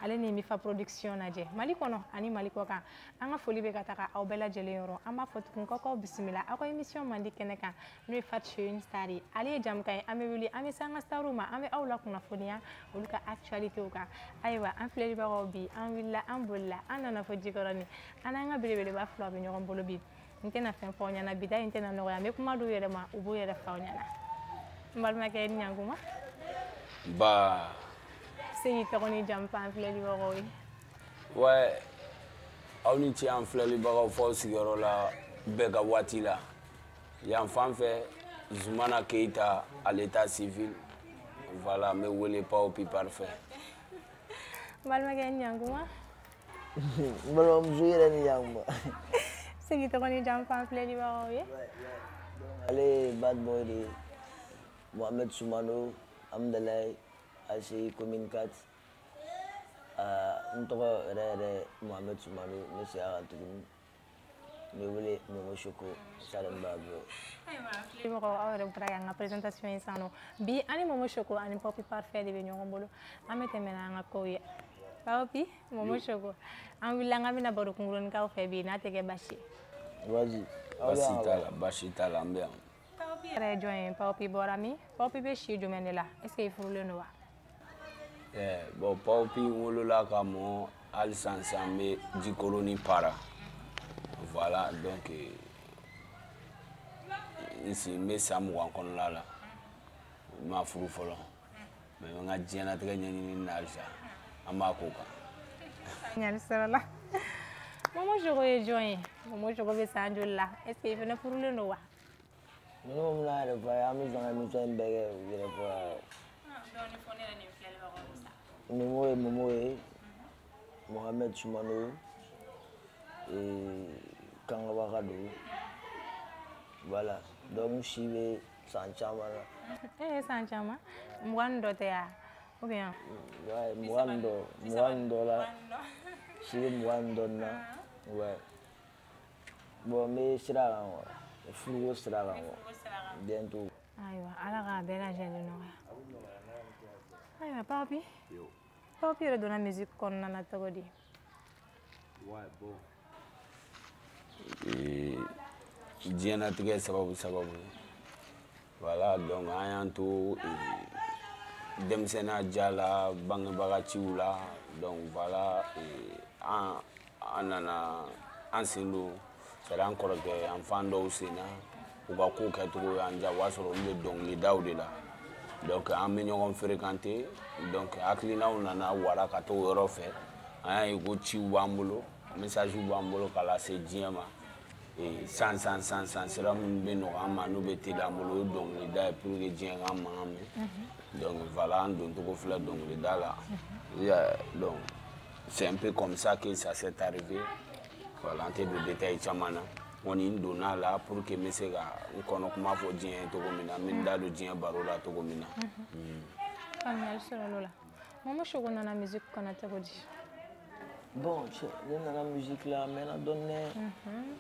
ale ni Mifa production naje Mali kono ani Mali ko kan an ka foli be ka taga aw bɛɛ lajɛlen yɔrɔ an b'a fɔ tugun kɔkɔ bisimila aw ka émission mandi kɛnɛ kan n'o ye Fatt chez une star ye ale ye jamukan ye an bɛ wuli an bɛ se an ka starw ma an bɛ aw la kunnafoniya olu ka actualitéw kan ayiwa an filɛlibagaw bi an wulila an bolila an nana fɔ jikɔrɔni an n'an ka belebeleba fila bɛ ɲɔgɔn bolo bi n tɛna fɛn fɔ aw ɲɛna bi da in tɛna nɔgɔya n bɛ kuma d'u yɛrɛ ma u b'u yɛrɛ fɔ aw ɲɛna n balimakɛ Ɲankuma ba segi tɔgɔ ni jamu fɔ an filɛlibagaw ye ouais aw ni ce an filɛlibagaw fɔ sigiyɔrɔ la bɛɛ ka waati la yan fan fɛ Zumana Keita à l'état civil voilà me wele Paopy parfait balimakɛ Ɲankuma balimamuso yɛrɛ ni Ɲankuma segi tɔgɔ ni jamu fɔ an filɛlibagaw ye ale ye bad boy de Mohamed Soumano Amdalaye ACI commune 4 n tɔgɔ yɛrɛ yɛrɛ Mohamed Soumano ne se a kan tuguni me wele Momo Choco Salemba bro filɛlibagaw aw yɛrɛ bɔra k'an ka présentation ye sisan nɔ bi ani Momo Choco ani Paopy parfait de bɛ ɲɔgɔn bolo an bɛ tɛmɛ n'an ka kow ye Paopy Momo Choco an wulila an ka bɛna baro kunkuruninkaw fɛ bi n'a tɛ kɛ basi ye vas-y basi t'a la an bɛ yan Paopy yɛrɛ ye jɔn ye Paopy bɔra min Paopy bɛ si jumɛn de la est-ce que i furulen don wa bon Paopy wolola ka mɔ hali sisan an bɛ Jikɔrɔni para voilà donc ici n bɛ san 20 kɔnɔna la n ma furu fɔlɔ mais n ka diɲɛlatigɛ ɲɛɲini na halisa an b'a ko kan ɲali sɔrɔ la Momo Choco ye jɔn ye Momo Choco bɛ san joli la est-ce que i fana furulen don wa ne ko mina yɛrɛ fɔ a ye an bɛ sɔn ka émission in bɛɛ kɛ yɛrɛ fɔ a ye Momo ye Momo ye Mohamed Soumano Kangaba don voilà donc si bɛ san caman na san caman 20 dɔ tɛ ya ou bien ouais 20 dɔ la si bɛ 20 dɔɔnin na ouais bon n bɛ sira kan quoi furuko sira kan quoi bientôt ayiwa ala k'a bɛɛ lajɛlen nɔgɔya ayiwa Paopy yɛrɛ donna musique kɔnɔna na cogo di ouais bon diɲɛlatigɛ sababu voilà donc an y'an to denmisɛnninya ja la bangebaga ciw la donc voilà an nana an sen don c'est à dire an kɔrɔkɛ an fan dɔw sen na u ka ko kɛcogo y'an diya o b'a sɔrɔ olu bɛ dɔnkilidaw de la donc an bɛ ɲɔgɔn fréquenter donc hakilinaw nana wara ka t'o yɔrɔ fɛ an y'a ye ko ciw b'an bolo message b'an bolo k'a lase diɲɛ ma san sira minnu bɛ nɔgɔ an ma n'u bɛ teli an bolo o ye dɔnkilida ye pour que diɲɛ ka mankan mɛn donc voilà an don cogo filɛ dɔnkilida la donc c'est un peu comme ça que ça s'est arrivé voilà an tɛ don détail caman na kɔni n donna la pour que n bɛ se ka n kɔnɔ kuma fɔ diɲɛ ye cogo min na n bɛ n da don diɲɛ baro la cogo min na. faamuyali sɔrɔ o la Momo Choco nana musique kɔnɔ cogo di bon ne nana musique la n mɛnna dɔɔnin dɛ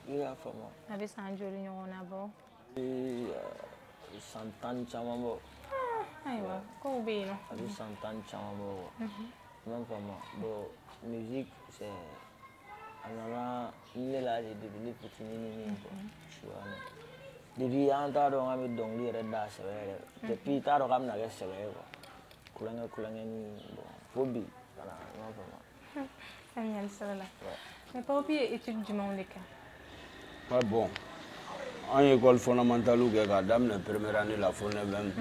i y'a faamu a bɛ san joli ɲɔgɔn na bɔ san 10 ni caman bɔ ayiwa kow bɛ yen nɔ a bɛ san 10 ni caman bɔ quoi i m'a faamu bon musique c'est a nana ne la de depuis ne fitinin quoi tu vois depuis an t'a dɔn k'an bɛ dɔnkili yɛrɛ da sɛbɛ yɛrɛ depuis i t'a dɔn k'a bɛna kɛ sɛbɛ ye quoi kulonkɛ ni bon fo bi kana i m'a faamu faamuyali sɔrɔ la mais Paopy ye étude jumɛnw de kɛ ouais bon an ye école fondamentale kɛ k'a daminɛ première année la fo 9e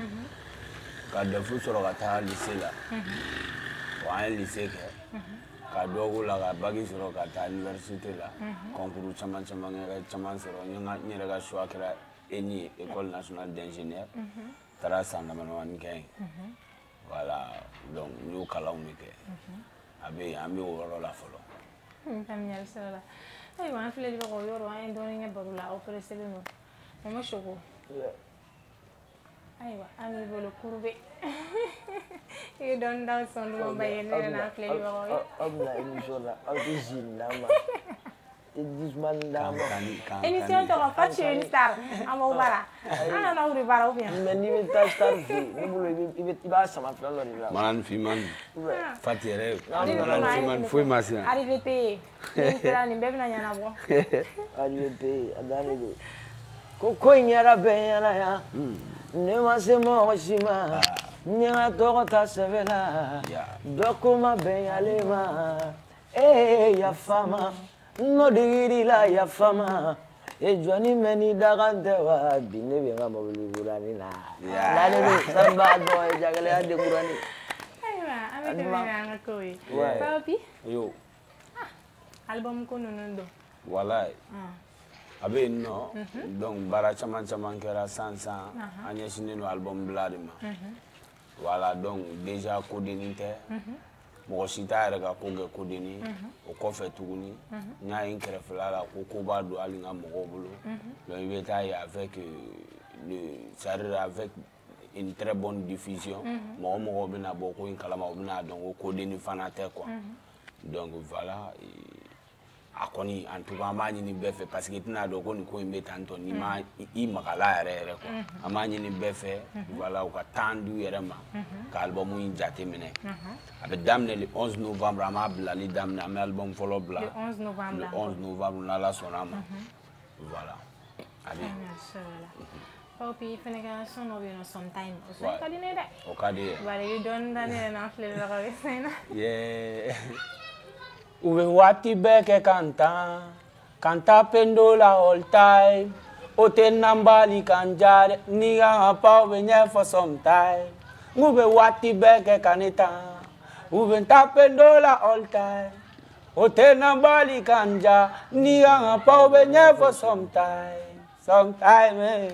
ka defu sɔrɔ ka taa lycée la bon an ye lycée kɛ ka dɔgɔ la ka bac sɔrɔ ka taa université la concours caman kɛ ka caman sɔrɔ n yɛrɛ ka choix kɛra ENI ye école nationale d'ingénieur taara san damadamanin kɛ yen voilà donc n y'o kalanw de kɛ a bɛ yen an bɛ o yɔrɔ la fɔlɔ faamuyali sɔrɔ la ayiwa an filɛlibagaw yɔrɔ an ye dɔɔnin kɛ baro la aw pereselen don Momo Choco ayiwa an b'i bolo kurube i ye dɔɔnin d'aw sɔn dumanba ye ne yɛrɛ n'an filɛlibagaw ye aw bɛna émission la aw tɛ zi nin d'an ma doucement d'âme. Émission de Fatt chez une star. Amo bara. Ana na uri bara ou bien. Mais ni ta star fi. Ni bulu il va sama flan lo là. Man fi man. Fatt yɛrɛ. Man fi man foyi ma se yan. Arrivé te. Ni sera ni bɛɛ bɛna ɲɛnabɔ. Arrivé te adane do. Ko in yɛrɛ bɛɛ ɲɛna yan. Ne ma se mɔgɔ si ma. N ye n ka tɔgɔ ta sɛbɛn la. Dɔ ko ma bɛn ale ma. Yafa ma. No digiri la yafa ma. Jɔnni mɛ ni dagan tɛ wa bi ne bɛ n ka mɔbili kurani na. N'ale bɛ sanba dɔn ye jagɛlɛya de kurani. Ayiwa an bɛ tɛmɛ n'an ka kow ye. Paopy. Yo. Album ko ninnu don. Walayi. A bɛ yen nɔ. Donc baara caman caman kɛra san an ɲɛsinnen don album bila de ma. Voilà donc déjà kodeni tɛ. Mɔgɔ si t'a yɛrɛ ka ko kɛ kodeni. O kɔfɛ tuguni n y'a ye n kɛrɛfɛla la ko b'a don hali n ka mɔgɔw bolo. Donc i bɛ taa ye avec c'est-à-dire avec une très bonne diffusion. Mɔgɔw bɛna bɔ ko in kalama u bɛna dɔn ko kodeni fana tɛ quoi. Donc voilà. A kɔni en tout cas an b'a ɲini bɛɛ fɛ parce que i tɛna dɔn ko nin ko in bɛ tan tɔ n'i ma i magala yɛrɛ quoi. An b'a ɲini bɛɛ fɛ voilà u ka temps d'u yɛrɛ ma ka album in jate minɛ. A bɛ daminɛ le 11 novembre an b'a bilali daminɛ an bɛ album fɔlɔ bila. Le 11 novembre. Le 11 novembre n'Ala sɔnna ma. Voilà. A bɛ. Paopy fɛnɛ ka son dɔ bɛ yen nɔ sometime o son ka di ne ye dɛ. O ka di ye. Bari i dɔɔnin da ne yɛrɛ n'an filɛbaga bɛ sen na. U bɛ waati bɛɛ kɛ kan ta pendo la all time. O tɛ nan bali kan ja dɛ n'i kan ka pan u bɛ ɲɛfɔ sometime. U bɛ waati bɛɛ kɛ kan ne tan. U bɛ ta pendo la all time. O tɛ nan bali kan ja n'i kan ka pan u bɛ ɲɛfɔ sometime.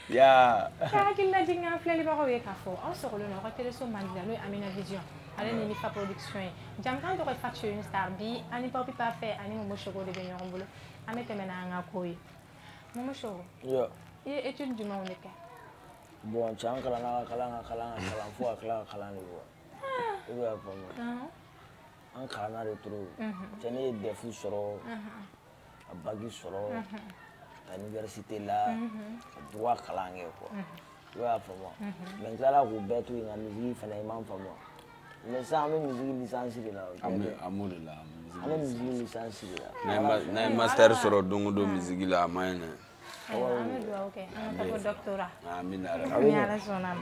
Ya. Hakilina jigin an filɛlibagaw ye k'a fɔ aw sɔgɔlen don aw ka téléso mandi la n'o ye Amina Vision. Ale ni Mifa Production ye. Jamukan tɔgɔ ye Fatt chez une star bi ani Paopy Parfait ani Momo Choco de bɛ ɲɔgɔn bolo. An bɛ tɛmɛ n'an ka ko ye. Momo Choco. I ye étude jumɛnw de kɛ? Bon cɛ an kalanna ka kalan fo ka tila ka kalan de bɔ. I bɛ faamu. An kalanna de trop. Cɛ ne ye DEF sɔrɔ, a bac sɔrɔ, ka université la, ka droit kalan kɛ quoi. I b'a faamu. Mais n tilala k'u bɛɛ to yen nka musique fana i man faamu. Mais sisan an bɛ musique licence de la. An b'o de la. An bɛ musique licence de la. N'an ye master sɔrɔ don o don musique la a man ɲi dɛ. An bɛ dugawu kɛ an ka taa fɔ doctorat. Amina. Ni Ala sɔnna ma.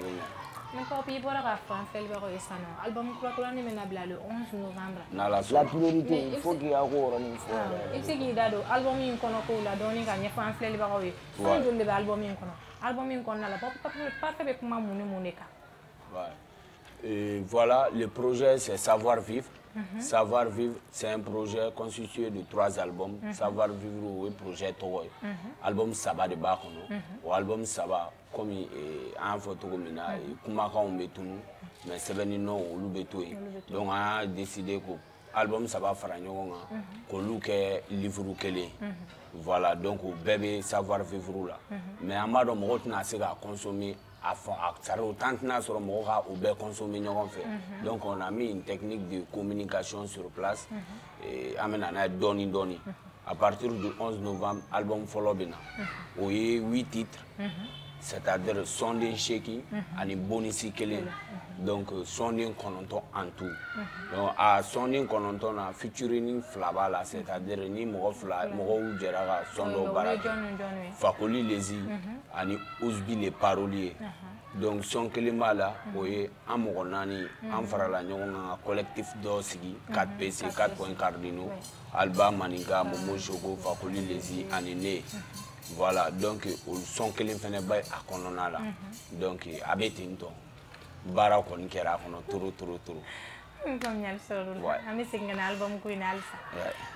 Ni Paopy i bɔra k'a fɔ an filɛlibagaw ye sisan nɔ album kurakurani bɛna bila le 11 novembre. N'Ala sɔnna. La priorité il faut qu'il y a ko yɔrɔnin fɔ. I bɛ se k'i da don album in kɔnɔ kow la dɔɔnin ka ɲɛfɔ an filɛlibagaw ye. Fɛn joli de bɛ album in kɔnɔ? Album in kɔnɔna la Paopy Parfait bɛ kuma mun ni mun de kan? Et voilà, le projet c'est Savoir Vivre. Savoir Vivre, c'est un projet constitué de 3 albums. Savoir Vivre, le projet Togo. Album Saba de Bakono. Ou album Saba, comme un photo comme ça, Kumaka on betunu, mais c'est venu non ou l'ubeto. Donc on a décidé que l'album Saba Faranyonga, que l'ouke livre kele. Voilà, donc au bébé Savoir Vivre là. Mais en bas de mon n'a pas consommer. Ça autant sur Moha ou bien consommer donc on a mis une technique de communication sur place et amena doni à partir du 11 novembre album follow bina oui 8 titres c'est-à-dire sonding shaky ani bonisi kelen donc sonding kononton en tout donc à sonding kononton na featuring flaba la c'est-à-dire ni mogo fla mogo jera ka sondo baraka fakoli lezi ani usbi les paroliers donc son kelima la o ye an mɔgɔ 4 an farala ɲɔgɔn kan collectif dɔ sigi 4PC 4 points cardinaux Alba Maninga Momo Choco Fakoli Lezi ani ne voilà donc o son kelen fɛnɛ ba a kɔnɔna la donc a bɛ ten tɔ baara kɔni kɛra a kɔnɔ trop Comme yal solo la ami segin na album ko ina alsa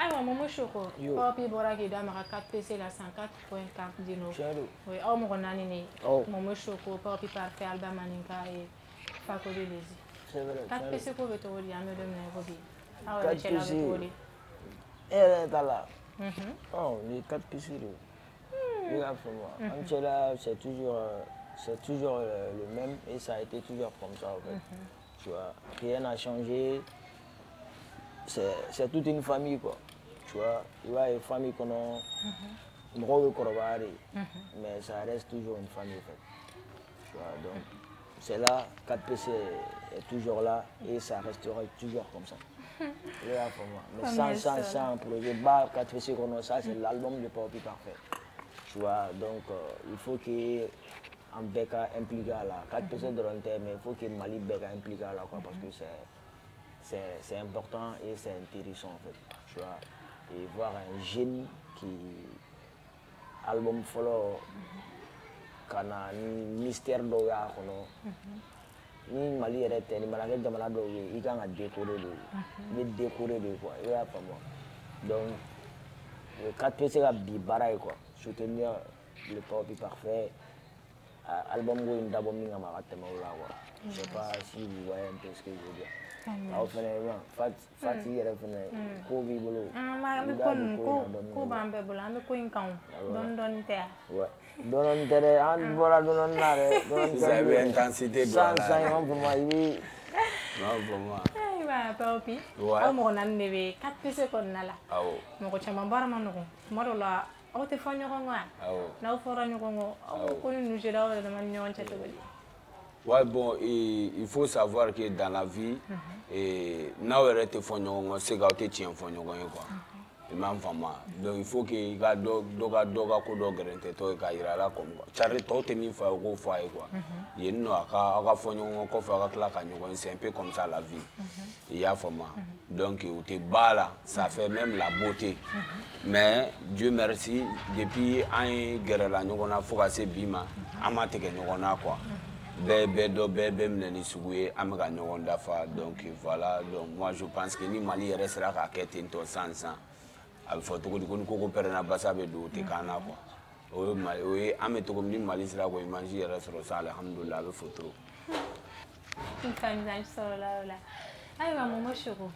aywa Momo Choco Paopy bora ki da maka 4PC la 104.4 dino oui aw mo nani ni Momo Choco Paopy Parfait Alba Maninga et Fakoli Lezi c'est vrai 4PC ko beto wodi ame dem na ko bi aw la chela beto wodi elle est là oh les 4PC il a fait moi en chela c'est toujours le même et ça a été toujours comme ça en fait. Tu vois, rien n'a changé. C'est toute une famille quoi. Tu tu vois, il y a une famille qu'on a, mais ça reste toujours une famille, en fait. Tu vois, donc, c'est là, 4PC est toujours là et ça restera toujours comme ça. Mais sans projet, 4PC, ça c'est l'album de Paopy parfait. Tu vois, donc il faut qu'il en Beka impliqué là. 4PC de l'intérêt, mais il faut que Mali Beka impliqué là, quoi, parce que c'est important et c'est intéressant en fait. Tu vois, et voir un jeune qui album follow kana mystère do ya kono ni Mali yɛrɛ tɛ ni mana kɛ jamana dɔw ye i kan ka décorer de i bɛ décorer de quoi i y'a faamu donc 4P se ka bi baara ye quoi soutenir le Paopy parfait album ko in dabɔ min kama a ka tɛmɛ o la quoi je sais pas si vous voyez un peu ce que je veux dire aw fɛnɛ Fatt yɛrɛ fɛnɛ ko b'i bolo ko b'an bɛɛ bolo an bɛ ko in kan dɔɔni tɛ yan dɔɔni tɛ dɛ an bɔra dɔɔni na dɛ dɔɔni tɛ bɛ intensité dɔ la san an fɔ ma i bɛ ayiwa Paopy aw mɔgɔ naani de bɛ 4PC kɔnɔna la mɔgɔ caman baara ma nɔgɔn tuma dɔw la aw tɛ fɔ ɲɔgɔn kɔ n'aw fɔra ɲɔgɔn kɔ aw ko ni ninnu sera aw yɛrɛ dama ni ɲɔgɔn cɛ cogo di. Ouais, bon, il faut savoir que dans la vie, n'aw yɛrɛ tɛ fɔ ɲɔgɔn kɔ c'est k'aw tɛ tiɲɛ fɔ ɲɔgɔn ye quoi. I m'a faamu donc il faut que i ka dɔ ka ko dɔ gɛrɛntɛtɔ ye k'a yira la comme quoi cari tɔw tɛ min fɔ a ye o k'o fɔ a ye quoi yen nɔ aw ka fɔ ɲɔgɔn kɔ kɔfɛ aw ka tila ka ɲɔgɔn ye c'est un peu comme ça la vie i y'a faamu donc o tɛ ba la ça fait même la beauté mais Dieu merci depuis an ye gɛrɛla ɲɔgɔn na fo ka se bi ma an ma tigɛ ɲɔgɔn na quoi bɛɛ bɛ minɛ ni sugu ye an bɛ ka ɲɔgɔn dafa donc voilà donc moi je pense que ni Mali yɛrɛ sera k'a kɛ ten tɔ sisan a bɛ fɔ cogo di ko ni koko pɛrɛnna basa bɛ don o tɛ k'an na quoi o ye an bɛ cogo min ni Mali sera k'o image yɛrɛ sɔrɔ sa alhamdulillah a bɛ fo trop. Faamuyali sɔrɔla o la ayiwa Momo Choco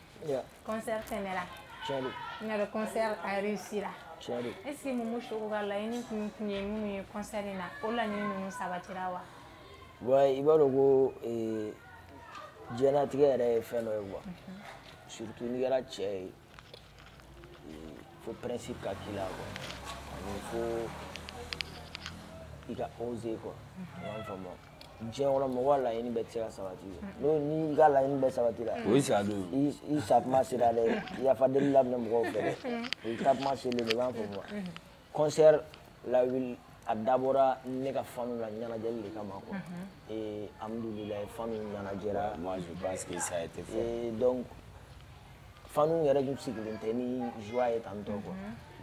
concert tɛmɛra n y'a dɔn concert a réussi la est-ce que Momo Choco ka laɲini kun ye minnu ye concert in na o laɲini ninnu sabatira wa. Ouais, i b'a dɔn ko diɲɛlatigɛ yɛrɛ ye fɛn dɔ ye quoi surtout n'i kɛra cɛ ye faut principe ka k'i la quoi il faut i ka oser quoi i b'a faamu diɲɛ kɔnɔ mɔgɔ ka laɲini bɛɛ tɛ se ka sabati n'o ni i ka laɲini bɛɛ sabatira i sakuma sera dɛ yafadeli daminɛ mɔgɔw fɛ dɛ o ye takuma selen de i b'a faamu concert la ville a dabɔra ne ka fanu la ɲɛnajɛli de kama quoi et alhamdulillah fanu ɲɛnajɛra moi je pense que ça a été fait et donc fanu yɛrɛ dun sigilen tɛ ni joie ye tantɔ quoi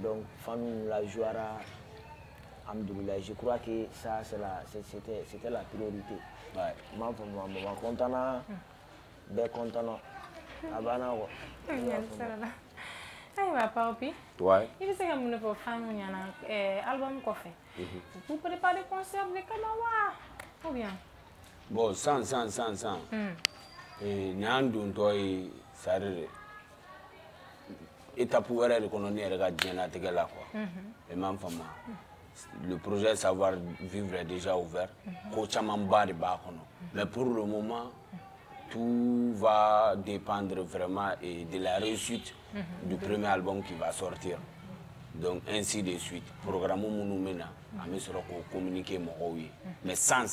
donc fanu la joiera alhamdulillah je crois que ça c'était la priorité m'a faamu mama content bɛɛ content a banna quoi ayiwa Paopy i bɛ se ka mun de fɔ fanu ɲɛna album kɔfɛ vous préparez concert de kama wa ou bien bon sans nin y'an dontɔ ye c'est-à-dire étape wɛrɛ de kɔnɔ ne yɛrɛ ka diɲɛlatigɛ la quoi i m'a faamu le projet savoir vivre est déjà ouvert ko camanba de b'a kɔnɔ mais pour le moment tout va dépendre vraiment de la réussite du premier album qui va sortir. Donc ainsi de suite. Programme minnu bɛ na an bɛ sɔrɔ k'o communiquer mɔgɔw ye. Mais sans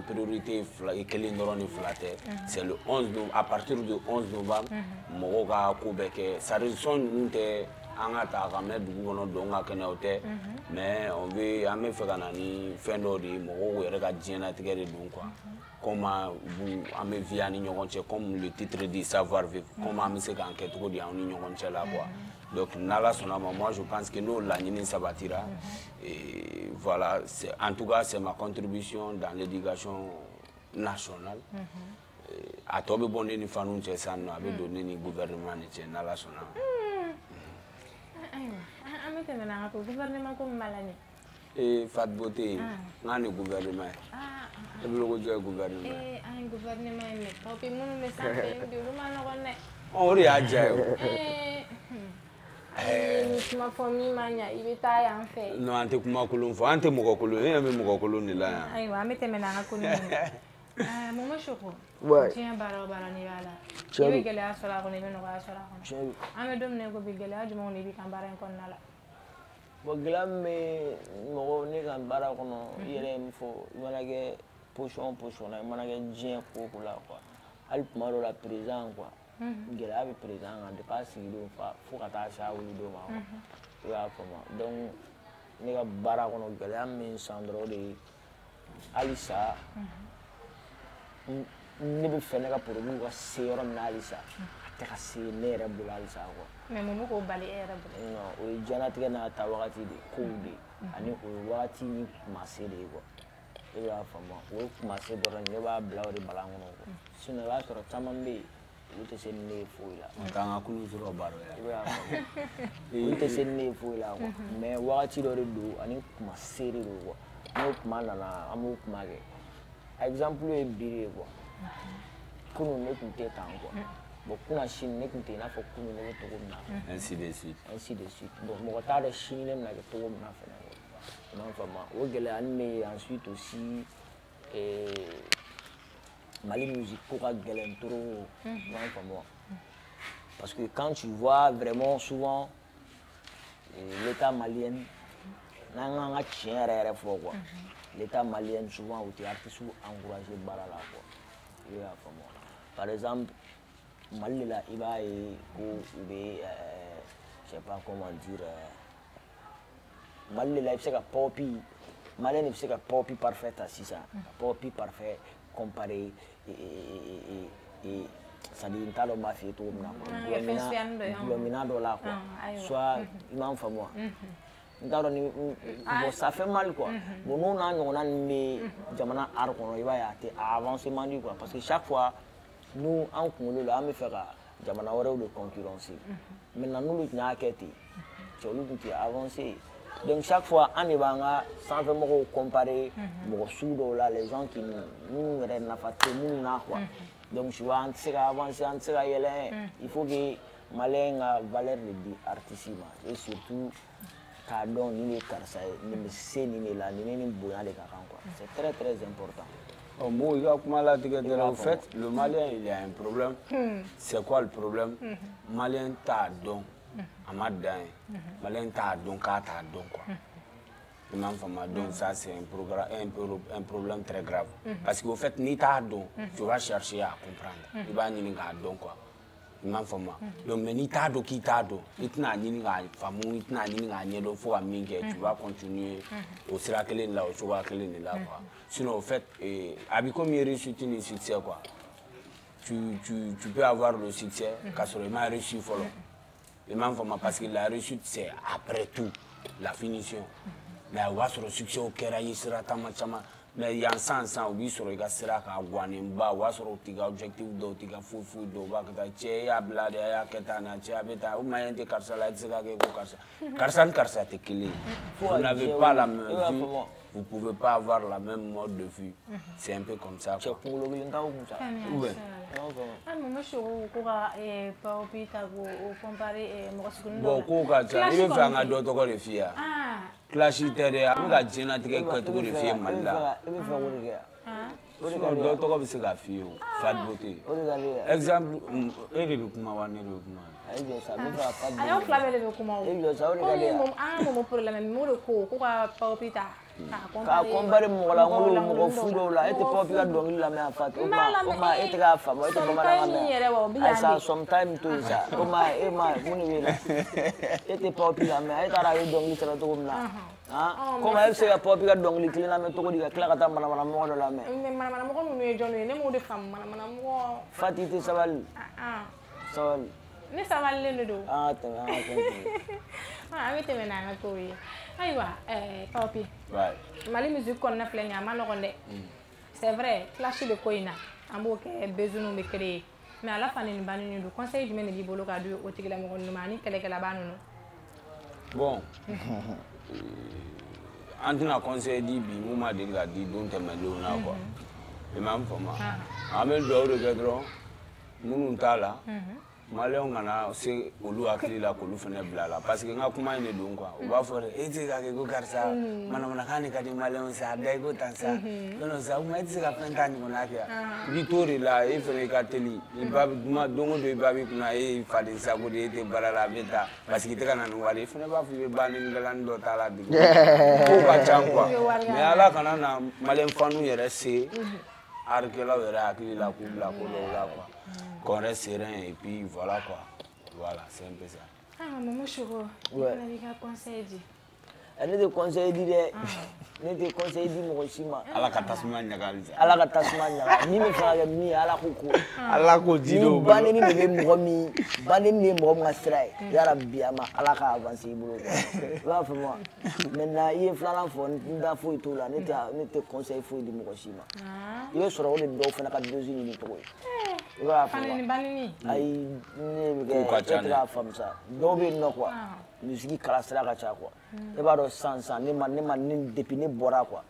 priorité kelen dɔrɔn ni fila tɛ. C'est le 11 novembre, à partir du 11 novembre mɔgɔw ka ko bɛ kɛ c'est-à-dire son ninnu tɛ an ka ta ka mɛn dugu kɔnɔ dɔn ka kɛnɛ o tɛ mais an bɛ fɛ ka na ni fɛn dɔw de ye mɔgɔw yɛrɛ ka diɲɛlatigɛ de don quoi. Comment an bɛ via ni ɲɔgɔn cɛ comme le titre dit savoir vivre comment an bɛ se k'an kɛ cogo di an ni ɲɔgɔn cɛ la quoi donc n'Ala sɔnna ma moi je pense que n'o laɲini sabatira et voilà en tout cas c'est ma contribution dans l'éducation nationale a tɔ bɛ bɔ ne ni fanu cɛ sisan nɔ a bɛ don ne ni gouvernement de cɛ n'Ala sɔnna ma. ayiwa an bɛ tɛmɛ n'an ka ko gouvernement ko min b'a la ɲɛ. Fatt beauté n'a ni gouvernement ye. E bolo ko jɔ ye gouvernement ye. An ye gouvernement ye mais Paopy minnu bɛ sanfɛ olu ma nɔgɔn dɛ. O de y'a diya ye. Ni kuma fɔ min ma ɲa i bɛ taa yan fɛ. Non an tɛ kuma kolon fɔ an tɛ mɔgɔ kolon e ɲɛ bɛ mɔgɔ kolon de la yan. Ayiwa an bɛ tɛmɛ n'an ka ko ninnu ye. Momo Choco. Ouais. Tiens, baro ni bala. Chéri. Ibe gele asola ko ni be no ga asola ko. Chéri. Ame dom ne ko bi gele ajuma ni bi kan bara en kon nala. Bon glam me mo ne kan bara kono yere mfo manage position na manage jien ko la quoi. Al maro la président quoi. Gele abi président en de pas sigilo fa fo kata sha wuli do ma. Ya comment donc ne ka bara kono gele am sandro de Alisa. Ne be fene ka produit ka se yoro na Alisa. Te ka se ne yɛrɛ bolo Alisa quoi. Mais Momo ko bali e yɛrɛ bolo. Non, o ye diɲɛlatigɛ n'a ta wagati de kow de ani o ye wagati ni kumase de ye quoi. E b'a faamu o ye kumase dɔrɔn ne b'a bila o de balan kɔnɔ quoi. Sinon i b'a sɔrɔ caman bɛ yen olu tɛ se ni ne ye foyi la. N kan ka kulu sɔrɔ baro la. I b'a faamu olu tɛ se ni ne ye foyi la quoi. Mais wagati dɔ de don ani kumase de don quoi. N'o kuma nana an b'o kuma kɛ. Exemple ye biri ye quoi. Kunun ne tun tɛ tan quoi. Bon kuna sini ne tun tɛ i n'a fɔ kunun ne bɛ cogo min na. Ainsi de suite. Ainsi de suite. Bon mɔgɔ t'a dɔn sini ne bɛna kɛ cogo min na fɛnɛ quoi. I m'a faamu o gɛlɛya ni bɛ yen ensuite aussi Mali musique ko ka gɛlɛn trop. I m'a faamu parce que quand tu vois vraiment souvent l'état malien n'an k'an ka tiɲɛ yɛrɛ fɔ quoi. L'état malien souvent o tɛ artiste encouragé baara la quoi. I y'a faamu par exemple Mali la i b'a ye ko u bɛ je sais pas comment dire Mali la i bɛ se ka Paopy Malien bɛ se ka Paopy parfait ta sisan Paopy parfait comparé ça dit n t'a dɔn n b'a f'i ye cogo min na gulɔmina dɔ la quoi soit i m'a faamu wa n t'a dɔn ni bon ça fait mal quoi bon n'o n'a ɲɔgɔnna ninnu bɛ jamana art kɔnɔ i b'a ye a tɛ avancé man di quoi parce que chaque fois nous en kunkolo la an bɛ fɛ ka jamana wɛrɛw de concurrencer maintenant n'olu tun y'a kɛ ten cɛ olu tun tɛ avancer donc chaque fois an de b'an ka sanfɛmɔgɔw comparer mɔgɔ sugu dɔw la les gens qui minnu yɛrɛ nafa tɛ minnu na quoi donc tu vois an tɛ se ka avancer an tɛ se ka yɛlɛ il faut que maliyɛn ka valeur de di artiste ma et surtout k'a dɔn nin de karisa ye nin bɛ se nin de la nin ni nin bonya de ka kan quoi c'est très très important. Bon, il y a au fait, le Malien, il y a un problème. C'est quoi le problème? Malien t'a don, Amadan. Malien t'a don, t'a don quoi. Donc ça c'est un problème très grave. Parce qu'au fait, ni t'a don, tu vas chercher à comprendre. Il va n'y avoir don quoi. Donc, mais ni t'a don qui t'a don, il n'a ni famille, il n'a ni gagné, il faut tu vas continuer au seracle là, au chouracle là quoi. Sinon, au fait, comme il réussit une succès quoi, tu peux avoir le succès, car il m'a réussi follow. Parce que la réussite c'est après tout la finition. Mais on va sur le succès au Kera, il sera tamachama. Mais il y a un sens, oui, sur le Gassera, à Guanimba, ou sur le objectif d'Otika Fufu, d'Obaka, Chez, à Blade, à Ketana, Chez, à Oumayan de Karsala, Karsan Karsa, t'es killé. Vous n'avez pas la même vue, vous ne pouvez pas avoir la même mode de vue. C'est un peu comme ça. Bon, il va faire un d'autres de filles. Clash terre, on a gêné de catégorie de filles malades. D'autres de ces filles, Fatt beauté. Exemple, et le Kuma, ayo fila bɛɛ de bɛ kuma o komi an mɔmɔ problème mo de ko ka Paopy ta k'a comparer mɔgɔ la mɔgɔ fu dɔw la e tɛ Paopy ka dɔnkili lamɛn a Fatt o ma e tɛ k'a faamu e tɛ bamanankan mɛn ayisa sometime to yen sa o ma e ma mun de b'e la e tɛ Paopy lamɛn e taara a ye dɔnkili sɛbɛn cogo min na komi e bɛ se ka Paopy ka dɔnkili kelen lamɛn cogo di ka tila ka taa manamanamɔgɔ dɔ lamɛn. mais manamanamɔgɔ ninnu ye jɔn ye ne m'o de faamu manamanamɔgɔ. Fatt i tɛ sabali sabali. Ne sabalilen de don. Tɛmɛ an ka tɛmɛ. An bɛ tɛmɛ n'an ka kow ye ayiwa Paopy Mali musique kɔnɔna filɛ nin ye a ma nɔgɔn dɛ c'est vrai clash de ko in na an b'o kɛ besoin bɛ créer mais ala fani nin banni nin don conseil jumɛn de b'i bolo k'a di o tigilamɔgɔ ninnu ma ani kɛlɛkɛlaba ninnu. Bon an tɛna conseil di bi mun ma deli ka di don tɛmɛnlenw na quoi i m'a faamu an bɛ dugawu de kɛ dɔrɔn minnu t'a la Malheur ngana c'est olu akili la kolu fene blala parce que nga kuma ine don quoi o ba fore eti ka ke go karsa mana kani ka di malheur sa dai go tansa non ça uma eti ka fenta ni kona kia vitori la e fere ka teli il ba ma dongo do ba bi kuna e fadi sa go de ete barala beta parce que te kana no wali fene ba fu be bani ngalan do tala di ko ba cham quoi mais ala kana na malheur fanu yere c'est arkela yere akili la kubla ko lo la quoi qu'on reste serein et puis voilà quoi. Voilà, c'est un peu ça. Ah, Momo Choco, ouais. On a dit qu'un conseil dit. Elle est de conseil dit ne te conseil dit mo shima. Ala katasma nyagali. Ala katasma nyagali. Ni me fara mi ala koko. Ala ko dido. Bane ni be mo mi, bane ni mo ngasrai. Ya rabbi ama ala ka avancer bolo. Va fa moi. Maintenant il est flan fo nda fo to la ne te conseil fo di mo shima. Il sera on do fa na ka deuxième ni to. Va fa. Ay ne be la femme ça. Do be no quoi. Musique kala sira ka cha quoi. E ba do sansan ne ma ni depuis ne bora quoi.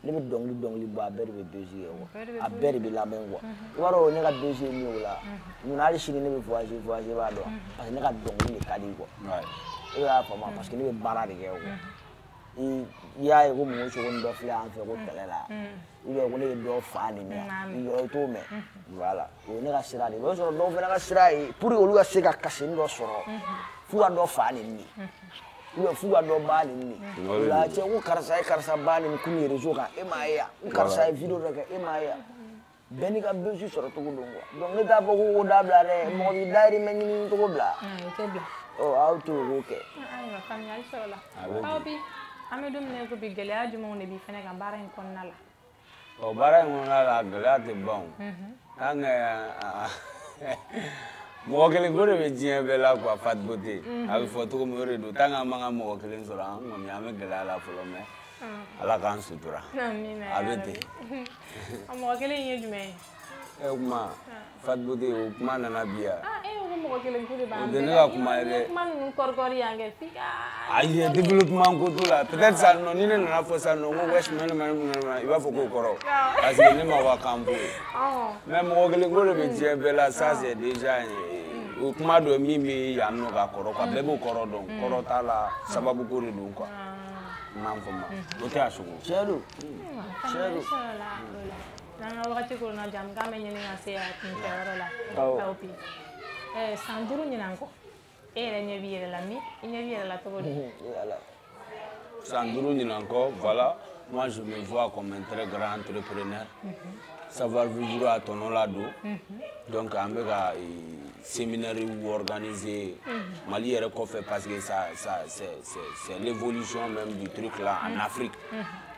Ne be dongli ba bere be deuxième quoi. A bere be la ben quoi. E ba do ne ka deuxième ni la. Nous na chini ne be voyager ba do. Parce que ne ka dongli ka di quoi. Ouais. E ba fa ma parce que ne be bara de quoi. Il y a ko mo so ndo fla en fait ko tele la. Il y a ko ne do fa ni me. Il y a to me. Voilà. O ne ka sira de. O so do fa na ka sira pour olu ka se ka kase ndo soro. Fu ando fa ni. Fu ando ba ni. La che ko karsa ba ni ku ni rejo ka e ma ya. Karsa video ka e ma ya. Beni ka bezu soro to ko dongo. Donc ne ta ko ko da bla re mo bi dari men ni to ko bla. Ke bla. Oh, how to okay. Ay wa famille sola. Paopy. Amedou ne ko bi gele ajuma ne bi fene kan bara en kon nala. O bara en nala gele te bon. Anga mo kelen gore be jien be la quoi Fatt beauté. Avec photo ko mo redo tanga manga mo kelen so ra ngo mi ame gele la folo me. Ala kan sutura. Amina. Abete. Mo kelen yejume. E kuma Fatt beauté o kuma nana biya. Mo kelen ko de ba. De ne ka kuma ele. Man nun korkori yange fika. Aïe, développement ko to la. Peut-être ça non ni ne na fo ça non ngo wesh men il va faut ko koro. Parce que ne ma wa kampo. Même mo kelen gore be jien be la ça c'est déjà o kuma do mi ya no ga koro kwa bebo koro don koro ta la sababu ko redon kwa nan fama o ta shugo Cheru na wakati ko na jam ga men ni ngase ya tinterora la Paopy sanduru ni nanko ere nyebiere la mi nyebiere la togo sanduru ni nanko voilà moi je me vois comme un très grand entrepreneur savoir vivre à ton nom là-dedans. Donc, on va séminaire organisé Mali est fait parce que c'est l'évolution même du truc là en Afrique.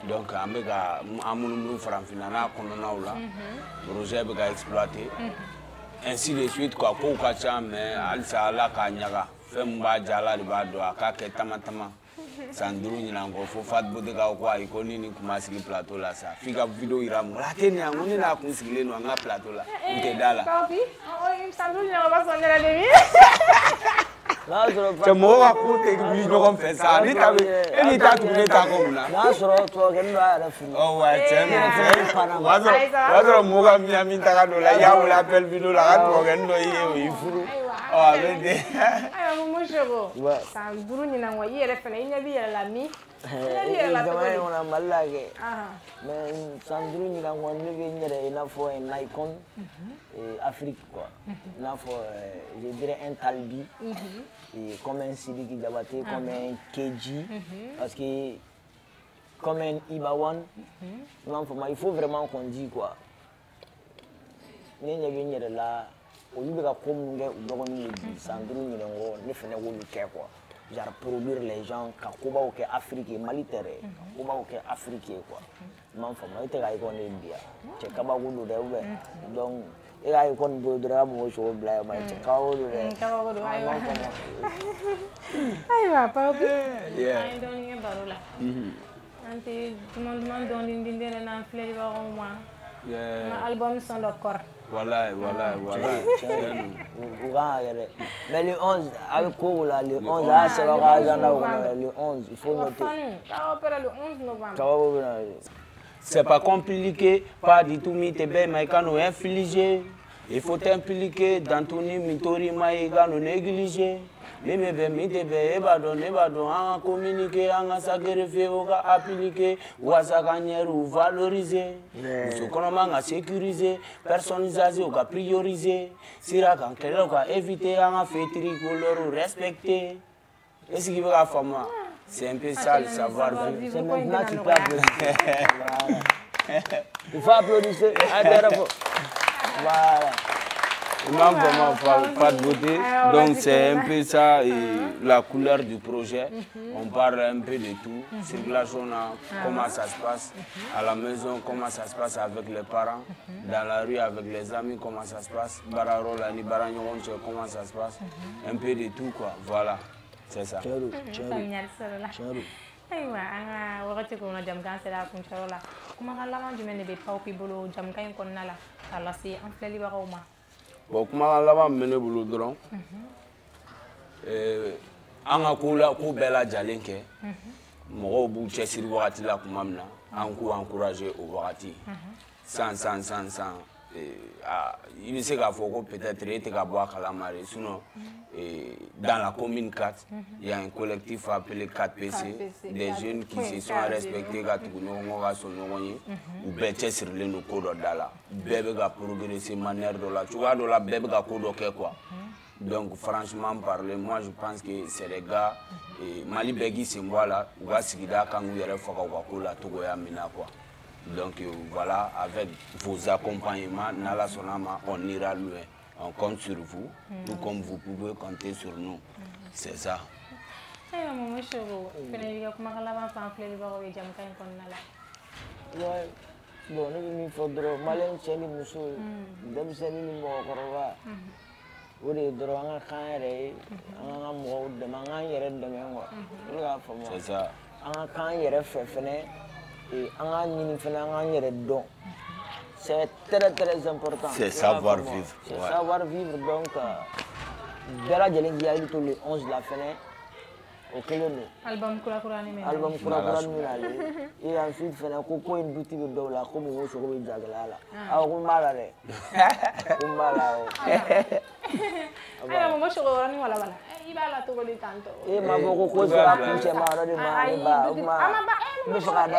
Donc, on va amounou franfinana konona là, projet va exploiter. Ainsi de suite quoi, ko kacha mais alsa la kanyaga, femba jala ribado akake tamatama. Sanduru ni nango fo Fatt beauté ka ko ay ko ni kuma sigi plateau la sa fika video iram la teni ngoni na ku sigi le no nga plateau la nte dala Paopy sanduru ni ba sonne la demi na soro te mo wa ko te bi no kon fe sa ni ta ni ta tu ni ta ko na na soro to ken do ara fu oh wa chen wazo mo ga mi ta ka do la ya wala pel video la ka to ken do yi furu oh abede ay Momo Choco sanduru ni nango yere fene nyebiere la mi nyebiere la togo ni ona malage mais sanduru ni nango ne be nyere na fo en icon Afrique quoi na fo je dirais un talbi et comme un Sidiki Diabaté comme un Keji parce que comme un Ibawan il faut vraiment qu'on dise quoi ne nyere la au lieu de comme nous sanduru ni nango ne fene wo le quoi genre produire les gens ka kuba au Afrique militaire kuba au Afrique quoi manfama ite ga iko ne bia che kaba gudu de ube donc e ga iko bo dra mo so bla ma che ka gudu de kaba gudu ay wa Paopy ay doni barola anti demande don dindere na fleur ba au moins album sans le corps. Voilà. Mais le 11, avec quoi là, le 11, c'est le 11, il faut noter. Le 11 novembre. C'est pas compliqué, pas du tout, mais t'es bien, mais quand on est infligé. Il faut t'impliquer dans ton imitori maïga non négligé. Mais mite badon, en communiquer, en sacrifier, ou appliquer, ou à gagner ou valoriser. Ce qu'on a sécurisé, personnalisé ou prioriser. Si la canquelle ou éviter, en fait, tricolore ou respecter. Est-ce qu'il va faire moi? C'est un peu ça le savoir-vivre. C'est maintenant tu peux applaudir. Il faut applaudir. Voilà. Pas de beauté. Donc c'est un peu ça la couleur du projet. On parle un peu de tout. Circulation, comment ça se passe. À la maison, comment ça se passe avec les parents. Dans la rue, avec les amis, comment ça se passe. Bararola, ni Baragnon, comment ça se passe. Un peu de tout, quoi. Voilà. C'est ça. Aywa anga wakati ko na jam kan sera kun charola kuma kala man jumene be Paopy bolo jam kan kon nala kala si en fleli ba ko ma bon kuma laban mene bolo dɔrɔn an ka ko bɛɛ lajalen kɛ mɔgɔw b'u cɛsiri wagati la kuma min na an k'u encourager o wagati sans il bɛ se k'a fɔ ko peut-être e tɛ ka bɔ a kalama de sinon dans la commune 4 il y a un collectif appelé 4PC des jeunes qui se sont respectés ka tugu ɲɔgɔn kɔ ka sɔn ɲɔgɔn ye u bɛɛ cɛsirilen don ko dɔ da la bɛɛ bɛ ka progresser manière dɔ la cogoya dɔ la bɛɛ bɛ ka ko dɔ kɛ quoi donc franchement parler moi je pense que c'est des gars Mali bɛɛ k'i sen bɔ a la u ka sigida kan k'u yɛrɛ faga u ka ko la togoya min na quoi. Donc voilà, avec vos accompagnements, Nala Sonama, on ira loin. On compte sur vous, tout comme vous pouvez compter sur nous. C'est ça. Momo Choco, Pénélique, comment la va faire les barreaux et jam quand on a là? Ouais, bon, nous faudra malin chez les mousseaux, dem chez les morts, ou des droits à carré, un mot de mangan, de c'est ça. Un can yere fait et c'est très important. C'est savoir vivre. C'est savoir vivre donc Bella Jelingi a eu tous les 11 la fenêtre au Kélono. Album Kurakurani. Album Kurakurani. Et ensuite, il y a un boutique de dollars comme on se retrouve à Jagalala. Ah, on m'a allé. On m'a allé. Ah, Momo Choco, on va là. Il va là tout le temps. Et ma beaucoup cause la couche mara de ma. Mais je regarde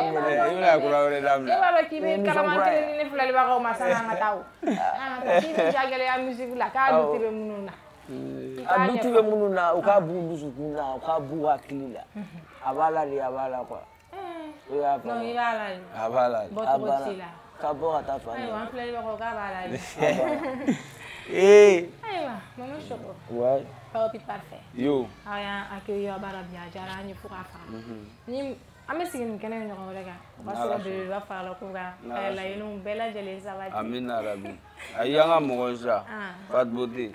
il a couleur d'âme. Il va qui me calamante ne flale ba ko masana ngataw. Ah, qui me jagale la musique la ka du tibe mununa. Aduti be mununa o ka bu musukuna o ka bu akili la. Abala quoi. Non, il va là. Abala. Bototila. Ka bo ata fa. Ay, on flale ba ko ka bala. Aywa, Momo Choco. Ouais. Paopy parfait. Yo. Aya accueillir barabia jara ni pour afa. Ni amesi ni kenen no rega. Parce que va faire le coup là. La inu bella jeli savati. Amina rabi. Ayanga mogoja. Fatt beauté.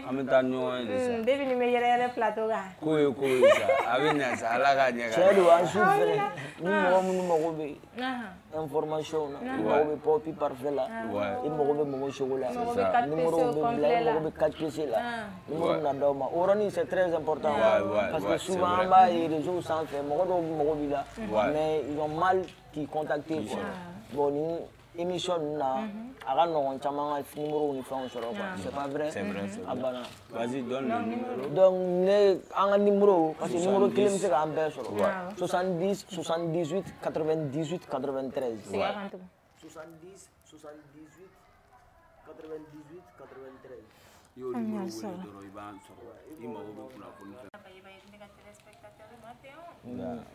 Amita nyoy de ça. Devi ni meilleur plateau ga. Koyo ça. Abina ça ala ga nyega. C'est le un souffle. Ni mo be. Information na. Mo be Paopy parfait là. Il mo be Momo Choco là. Numéro be 4PC là. Numéro na doma. Orani c'est très important parce que souvent bah les réseaux sans fait mo là. Mais ils ont mal qui contacter quoi. Bon ni émission là ara non chama numéro ni fa on soro quoi. C'est pas vrai? C'est vrai. Abana. Vas-y donne le numéro. Donc ne un numéro parce que numéro clé c'est en bas soro. 70 78 98 93. 70 78 98 93. Yo numéro il va il m'a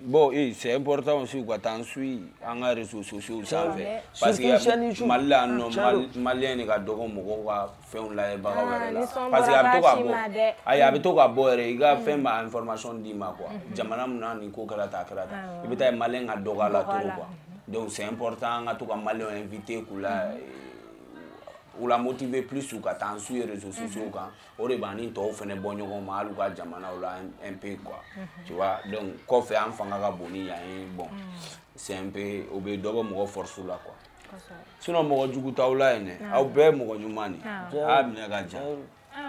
bon, c'est important aussi que tu suis en réseaux sociaux parce que Malien n'est pas d'accord fait un live parce qu'il y a tout à boire il y a fait ma information d'ima quoi jamana muna ni ko kala ta kala il peut être malien à dogala tout quoi donc c'est important à tout comme malien invité kula ou la motiver plus ou qu'à t'en suivre les réseaux sociaux quand on est banni toi fait un bon yoga mal ou qu'à jamana ou là un peu quoi tu vois donc quand fait un fanga boni bon c'est un peu obé d'abord mon force là quoi sinon mon du coup t'as là né au bé mon nyumani ah bien gaja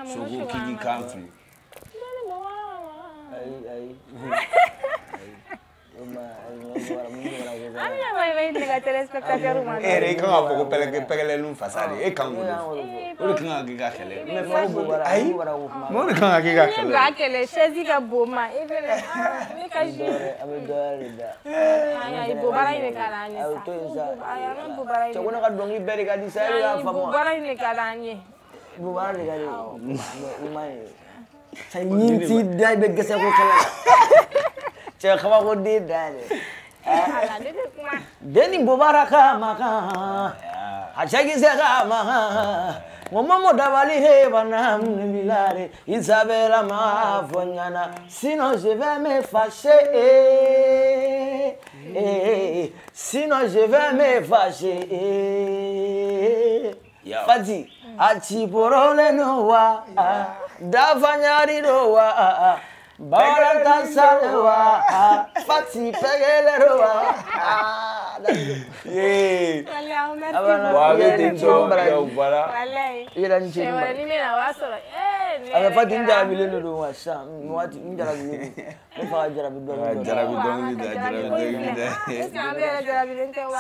so go kiki country Amina vai nega telespectateur man. Ere kan ka fɔ ko pɛgɛlɛ nun fasali e kan ko o de kan ka k'i ka kɛlɛ ayi mo de kan ka k'i ka kɛlɛ Ne ba kɛlɛ chaise ka bon ma e fɛnɛ ne ka ji Ami dɔɔre da. ayi bo bara in ka la nye sa ayi an bo bara in Cɛ ko ne ka dɔnkili bɛɛ de ka di sa e y'a faamu bo bara in ka la nye bo bara de ka di i ma ye sa ɲin ti da i bɛ gɛsɛ ko kɛlɛ la cɛ kabako den da dɛ ala ne de kuma den ni bobara ka makan a cɛkisɛ ka makan ngo Momo dabali he bana milare Isabella ma fɔ ɲana sinon je vais me fâcher sinon je vais me fâcher Fati a ci porole no wa dafa ɲari do wa Balanta salwa Fati pegele do wa Ala Fati njabile no do wa sa wati njabile no fa jarabi do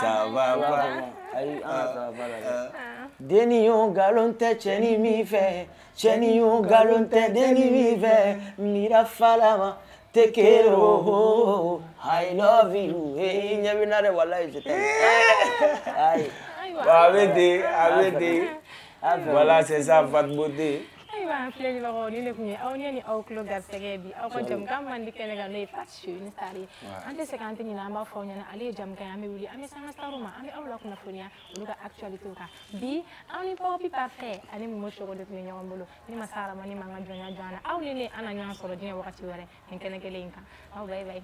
ça va ay ana ça Deni yo galonte cheni mi fe cheni yo galonte deni mi fe mira falama te quiero I love you hey nyabinare wallahi je ay Avete voilà c'est ça Fatt beauté ayiwa filɛli bagaw ni ne kun ye aw ɲɛ ni aw tulo garisɛgɛ bi aw ka jamukan man di kɛnɛ kan n'o ye Fatt ni sari an tɛ se k'an tɛ ɲinɛ an b'a fɔ aw ɲɛna ale ye jamukan ye an bɛ wuli an bɛ se an ka starw ma an bɛ aw lakunnafoniya olu ka actualités kan bi aw ni Paopy parfait ani Momo Choco de tun bɛ ɲɔgɔn bolo ni masa Aramani man ka jɔnya jɔ an na aw ni ne an na ɲɔgɔn sɔrɔ diɲɛ wagati wɛrɛ nin kɛnɛ kelen in kan aw bye bye